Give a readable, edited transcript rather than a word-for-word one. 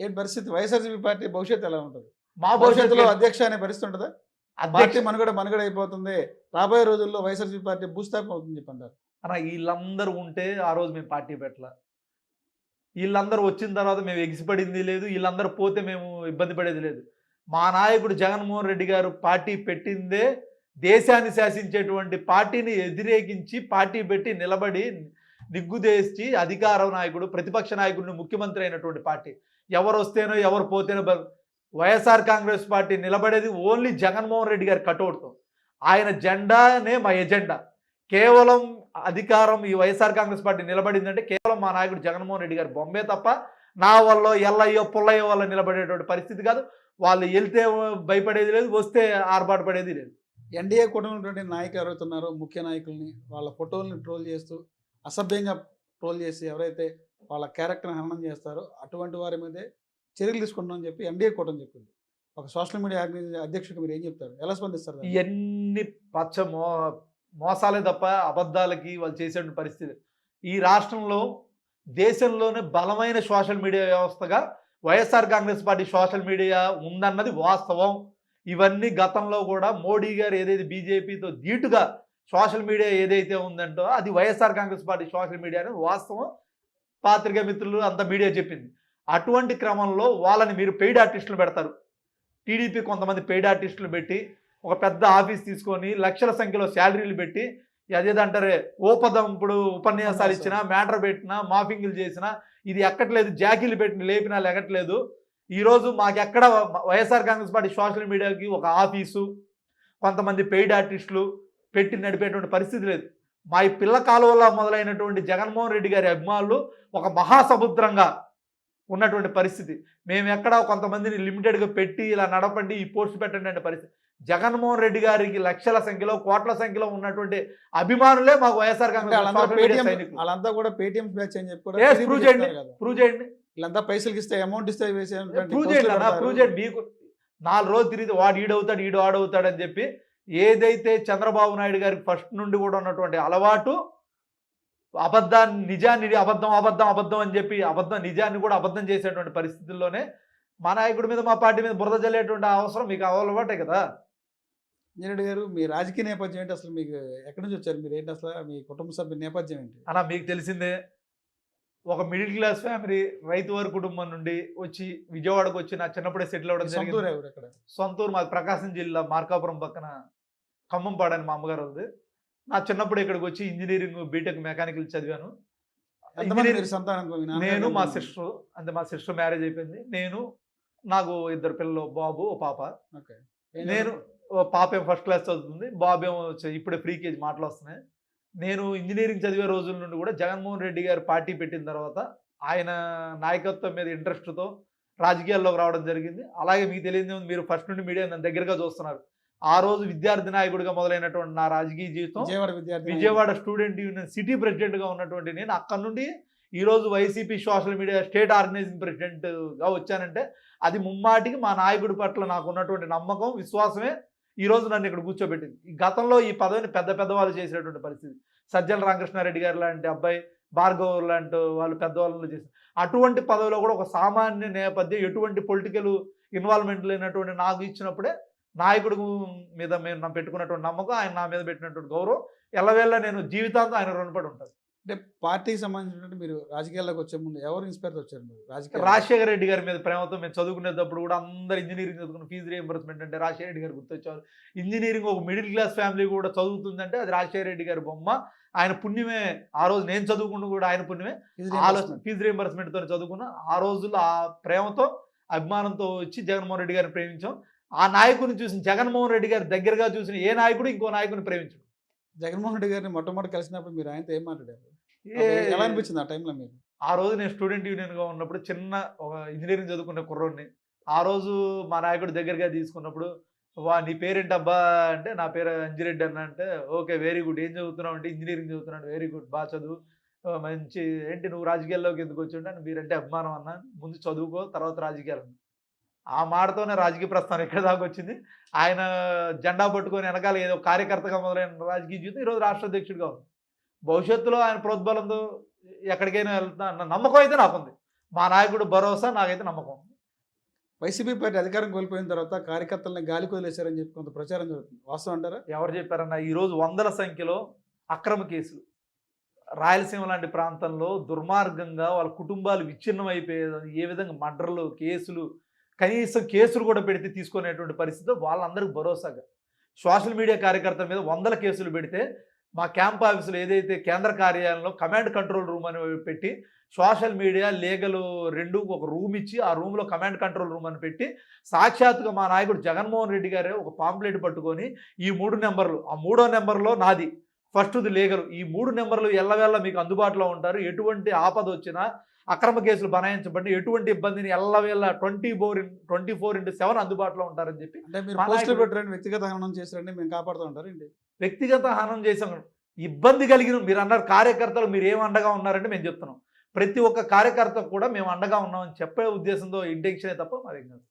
ఏంటి పరిస్థితి? వైఎస్ఆర్‌సీపీ పార్టీ భవిష్యత్తు ఎలా ఉంటది? మా భవిష్యత్తులో భవిష్యత్తు అధ్యక్ష అనే పరిస్థితి ఉంటదా? అధ్యక్ష పార్టీ మనుగడ అయిపోతుంది. రాబోయే రోజుల్లో వైఎస్ఆర్‌సీపీ పార్టీ భూస్థాపం అవుతుందని చెప్పంటారు. అన్న వీళ్ళందరూ ఉంటే ఆ రోజు మేము పార్టీ పెట్టలా. ఈళ్ళందరూ వచ్చిన తర్వాత మేము ఎగిసిపడింది లేదు. ఈళ్ళందరూ పోతే మేము ఇబ్బంది పడేది లేదు. మా నాయకుడు జగన్మోహన్ రెడ్డి గారు పార్టీ పెట్టిందే దేశాన్ని శాసించేటువంటి పార్టీని వ్యతిరేకించి పార్టీ పెట్టి నిలబడి నిగ్గుదేసి అధికార నాయకుడు, ప్రతిపక్ష నాయకుడిని ముఖ్యమంత్రి అయినటువంటి పార్టీ. ఎవరు వస్తేనో ఎవరు పోతేనో వైఎస్ఆర్ కాంగ్రెస్ పార్టీ నిలబడేది ఓన్లీ జగన్మోహన్ రెడ్డి గారి కటౌట్‌తో. ఆయన జెండానే మా ఎజెండా. కేవలం అధికారం ఈ వైఎస్ఆర్ కాంగ్రెస్ పార్టీ నిలబడిందంటే కేవలం మా నాయకుడు జగన్మోహన్ రెడ్డి గారి బొమ్మే తప్ప నా వల్ల ఎల్లయ్యో పుల్లయ్యో వల్ల నిలబడేటువంటి పరిస్థితి కాదు. వాళ్ళు వెళ్తే భయపడేది లేదు, వస్తే ఆర్భాట పడేది లేదు. ఎన్డీఏ కూటమిలో ఉన్నటువంటి నాయకులు ఎవరైతే ఉన్నారో ముఖ్య నాయకుల్ని వాళ్ళ ఫోటోల్ని ట్రోల్ చేస్తూ అసభ్యంగా ట్రోల్ చేసి ఎవరైతే వాళ్ళ క్యారెక్టర్ని హననం చేస్తారో అటువంటి వారి మీదే చర్యలు తీసుకుంటామని చెప్పి ఎన్డీఏ కూటమి చెప్పింది. ఒక సోషల్ మీడియా అధ్యక్షుడికి మీరు ఏం చెప్తారు? ఎలా స్పందిస్తారు దానికి? ఇవన్నీ పచ్చ మోసాలే తప్ప అబద్ధాలకి వాళ్ళు చేసే పరిస్థితి. ఈ రాష్ట్రంలో దేశంలోనే బలమైన సోషల్ మీడియా వ్యవస్థగా YSR Congress party social media ఉందన్నది వాస్తవం. ఇవన్నీ గతంలో కూడా మోడీ గారు ఏదైతే బీజేపీతో ధీటుగా సోషల్ మీడియా ఏదైతే ఉందంటో అది YSR Congress party social media అనేది వాస్తవం. పాత్రికా మిత్రులు అంత మీడియా చెప్పింది. అటువంటి క్రమంలో వాళ్ళని మీరు పెయిడ్ ఆర్టిస్టులు పెడతారు. టీడీపీ కొంతమంది పెయిడ్ ఆర్టిస్టులు పెట్టి ఒక పెద్ద ఆఫీస్ తీసుకొని లక్షల సంఖ్యలో శాలరీలు పెట్టి అదేదంటారే ఇప్పుడు ఉపన్యాసాలు ఇచ్చినా, మ్యాటర్ పెట్టినా, మాఫింగ్లు చేసినా ఇది ఎక్కట్లేదు, జాకీలు పెట్టిన లేపినా లెగట్లేదు. ఈరోజు మాకెక్కడ వైఎస్ఆర్ కాంగ్రెస్ పార్టీ సోషల్ మీడియాకి ఒక ఆఫీసు, కొంతమంది పెయిడ్ ఆర్టిస్టులు పెట్టి నడిపేటువంటి పరిస్థితి లేదు. మా ఈ పిల్ల కాలువలో మొదలైనటువంటి జగన్మోహన్ రెడ్డి గారి అభిమానులు ఒక మహాసముద్రంగా ఉన్నటువంటి పరిస్థితి. మేము ఎక్కడ కొంతమందిని లిమిటెడ్గా పెట్టి ఇలా నడపండి, ఈ పోస్ట్ పెట్టండి అనే పరిస్థితి. జగన్మోహన్ రెడ్డి గారికి లక్షల సంఖ్యలో, కోట్ల సంఖ్యలో ఉన్నటువంటి అభిమానులే మాకు వైఎస్ఆర్ కాంగ్రెస్. వాళ్ళంతా కూడా పేటిఎం బ్యాచ్ అని చెప్పి ప్రూవ్ చేయండి, ప్రూవ్ చేయండి. వీళ్ళంతా పైసలు ఇస్తే అమౌంట్ ఇస్తే ప్రూవ్ చేయండి అన్న, ప్రూవ్ చేయండి. మీకు 4 రోజులు తిరిగి వాడు ఈడవుతాడు, ఈడు ఆడవుతాడు అని చెప్పి ఏదైతే చంద్రబాబు నాయుడు గారికి ఫస్ట్ నుండి కూడా ఉన్నటువంటి అలవాటు అబద్ధాన్ని నిజాన్ని అబద్ధం అబద్ధం అబద్ధం అని చెప్పి నిజాన్ని కూడా అబద్ధం చేసేటువంటి పరిస్థితుల్లోనే మా నాయకుడి మీద, మా పార్టీ మీద బురద జల్లేటువంటి అవసరం మీకు అలవాటే కదా. ఇంజనీర్ గారు, మీ రాజకీయ నేపథ్యం ఏంటి? అసలు మీకు ఎక్కడి నుంచి వచ్చారు? మీరు ఏంటి అసలు? మీ కుటుంబ సభ్యుల నేపథ్యం ఏంటి? అలా మీకు తెలిసిందే, ఒక మిడిల్ క్లాస్ ఫ్యామిలీ, రైతు వారి కుటుంబం నుండి వచ్చి విజయవాడకు వచ్చి నా చిన్నప్పుడే సెటిల్ అవ్వడం జరిగింది. సొంతూరు మాది ప్రకాశం జిల్లా మార్కాపురం పక్కన ఖమ్మంపాడు అని మా అమ్మగారు ఉంది. నా చిన్నప్పుడు ఇక్కడికి వచ్చి ఇంజనీరింగ్, బీటెక్, మెకానికల్ చదివాను. నేను మా సిస్టర్, అంటే మా సిస్టర్ మ్యారేజ్ అయిపోయింది. నాకు 2 పిల్లలు, బాబు ఓ పాప. నేను పాప ఏమో ఫస్ట్ క్లాస్ చదువుతుంది, బాబు ఏమో ఇప్పుడే ప్రీ కేజీ మాటలు వస్తున్నాయి. నేను ఇంజనీరింగ్ చదివే రోజుల నుండి కూడా జగన్మోహన్ రెడ్డి గారు పార్టీ పెట్టిన తర్వాత ఆయన నాయకత్వం మీద ఇంట్రెస్ట్తో రాజకీయాల్లోకి రావడం జరిగింది. అలాగే మీకు తెలియదు, మీరు ఫస్ట్ నుండి మీడియా నన్ను దగ్గరగా చూస్తున్నారు. ఆ రోజు విద్యార్థి నాయకుడిగా మొదలైనటువంటి నా రాజకీయ జీవితం విజయవాడ స్టూడెంట్ యూనియన్ సిటీ ప్రెసిడెంట్గా ఉన్నటువంటి నేను అక్కడ నుండి ఈరోజు YCP social media state organizing ప్రెసిడెంట్గా వచ్చానంటే అది ముమ్మాటికి మా నాయకుడి పట్ల నాకు ఉన్నటువంటి నమ్మకం, విశ్వాసమే ఈరోజు నన్ను ఇక్కడ కూర్చోబెట్టింది. ఈ గతంలో ఈ పదవిని పెద్దవాళ్ళు చేసినటువంటి పరిస్థితి. సజ్జల రామకృష్ణారెడ్డి గారు లాంటి అబ్బాయి, భార్గవ్ లాంటి వాళ్ళు పెద్దవాళ్ళు చేశారు. అటువంటి పదవిలో కూడా ఒక సామాన్య నేపథ్యం, ఎటువంటి పొలిటికల్ ఇన్వాల్వ్మెంట్ లేనటువంటి నాకు ఇచ్చినప్పుడే నాయకుడు మీద మేము పెట్టుకున్నటువంటి నమ్మకం, ఆయన నా మీద పెట్టినటువంటి గౌరవం ఎల్లవేళ నేను జీవితాంతం ఆయన రుణపడి ఉంటాను. అంటే పార్టీకి సంబంధించినట్టు మీరు రాజకీయాల్లోకి వచ్చే ముందు ఎవరు ఇన్స్పైర్ వచ్చారు? మీరు రాజశేఖర రెడ్డి గారి మీద ప్రేమతో మేము చదువుకునేటప్పుడు కూడా అందరు ఇంజనీరింగ్ చదువుకున్న ఫీజు రియంబర్స్మెంట్ అంటే రాజశేఖర రెడ్డి గారు గుర్తొచ్చారు. ఇంజనీరింగ్ ఒక మిడిల్ క్లాస్ ఫ్యామిలీ కూడా చదువుతుందంటే అది రాజశేఖర రెడ్డి గారి బొమ్మ. ఆయన పుణ్యమే. ఆ రోజు నేను చదువుకున్న కూడా ఆయన పుణ్యమే. ఆలోచన ఫీజు రియంబర్స్మెంట్తో చదువుకున్నా. ఆ రోజుల్లో ఆ ప్రేమతో, అభిమానంతో వచ్చి జగన్మోహన్ రెడ్డి గారిని ప్రేమించాం. ఆ నాయకుడిని చూసిన, జగన్మోహన్ రెడ్డి గారి దగ్గరగా చూసిన ఏ నాయకుడు ఇంకో నాయకుడిని ప్రేమించడు. జగన్మోహన్ రెడ్డి గారిని మొట్టమొదటి కలిసినప్పుడు మీరు ఆయనతో ఏం మాట్లాడారు? ఎలా అనిపించింది ఆ టైంలో మీకు? ఆ రోజు నేను స్టూడెంట్ యూనియన్గా ఉన్నప్పుడు చిన్న ఒక ఇంజనీరింగ్ చదువుకునే కుర్రోడిని. ఆ రోజు మా నాయకుడి దగ్గరగా తీసుకున్నప్పుడు, నీ పేరేంటబ్బా అంటే నా పేరు అంజిరెడ్డి అన్న అంటే, ఓకే వెరీ గుడ్, ఏం చదువుతున్నావు అంటే ఇంజనీరింగ్ చదువుతున్నాడు, వెరీ గుడ్, బాగా చదువు, మంచి, ఏంటి నువ్వు రాజకీయాల్లోకి ఎందుకు వచ్చింటే మీరంటే అభిమానం అన్న, ముందు చదువుకో తర్వాత రాజకీయాలు. ఆ మాటతోనే రాజకీయ ప్రస్థానం ఎక్కడ దాకా వచ్చింది. ఆయన జెండా పట్టుకొని వెనకాల ఏదో కార్యకర్తగా మొదలైన రాజకీయ జీవితం ఈరోజు రాష్ట్ర అధ్యక్షుడిగా ఉంది. భవిష్యత్తులో ఆయన ప్రోద్బలంతో ఎక్కడికైనా వెళ్తా అన్న నమ్మకం అయితే నాకుంది. మా నాయకుడు భరోసా నాకైతే నమ్మకం. వైసీపీ పార్టీ అధికారం కోల్పోయిన తర్వాత కార్యకర్తలను గాలికి వదిలేశారని చెప్పి కొంత ప్రచారం జరుగుతుంది. వాస్తవం అంటారా? ఎవరు చెప్పారన్న ఈరోజు వందల సంఖ్యలో అక్రమ కేసులు రాయలసీమ లాంటి ప్రాంతంలో దుర్మార్గంగా వాళ్ళ కుటుంబాలు విచ్ఛిన్నం అయిపోయేది, ఏ విధంగా మర్డర్లు కేసులు, కనీసం కేసులు కూడా పెడితే తీసుకునేటువంటి పరిస్థితి వాళ్ళందరికీ భరోసాగా సోషల్ మీడియా కార్యకర్తల మీద వందల కేసులు పెడితే మా క్యాంప్ ఆఫీసులో ఏదైతే కేంద్ర కార్యాలయంలో కమాండ్ కంట్రోల్ రూమ్ అని పెట్టి సోషల్ మీడియా లీగల్ రెండు ఒక రూమ్ ఇచ్చి ఆ రూమ్లో కమాండ్ కంట్రోల్ రూమ్ అని పెట్టి సాక్షాత్తుగా మా నాయకుడు జగన్మోహన్ రెడ్డి గారే ఒక పాంప్లెట్ పట్టుకొని ఈ 3 నెంబర్లు, ఆ 3వ నెంబర్లో నాది, ఫస్ట్ది లీగల్, ఈ 3 నెంబర్లు ఎల్లవేళ మీకు అందుబాటులో ఉంటారు, ఎటువంటి ఆపద వచ్చినా అక్రమ కేసులు బనాయించబడి ఎటువంటి ఇబ్బందిని ఎల్లవేళ 24/7 అందుబాటులో ఉంటారని చెప్పి అంటే మీరు మా పోస్టులు నాయకుడు పెట్టారని వ్యక్తిగత హననం చేశారని మేము కాపాడుతూ ఉంటారు ఏంటి? వ్యక్తిగత హానం చేసాం. ఇబ్బంది కలిగిన మీరు అన్నారు కార్యకర్తలు మీరు ఏం అండగా ఉన్నారంటే మేము చెప్తున్నాం ప్రతి ఒక్క కార్యకర్త కూడా మేము అండగా ఉన్నామని చెప్పే ఉద్దేశంతో ఇంటెన్షనే తప్ప మాది కాదు.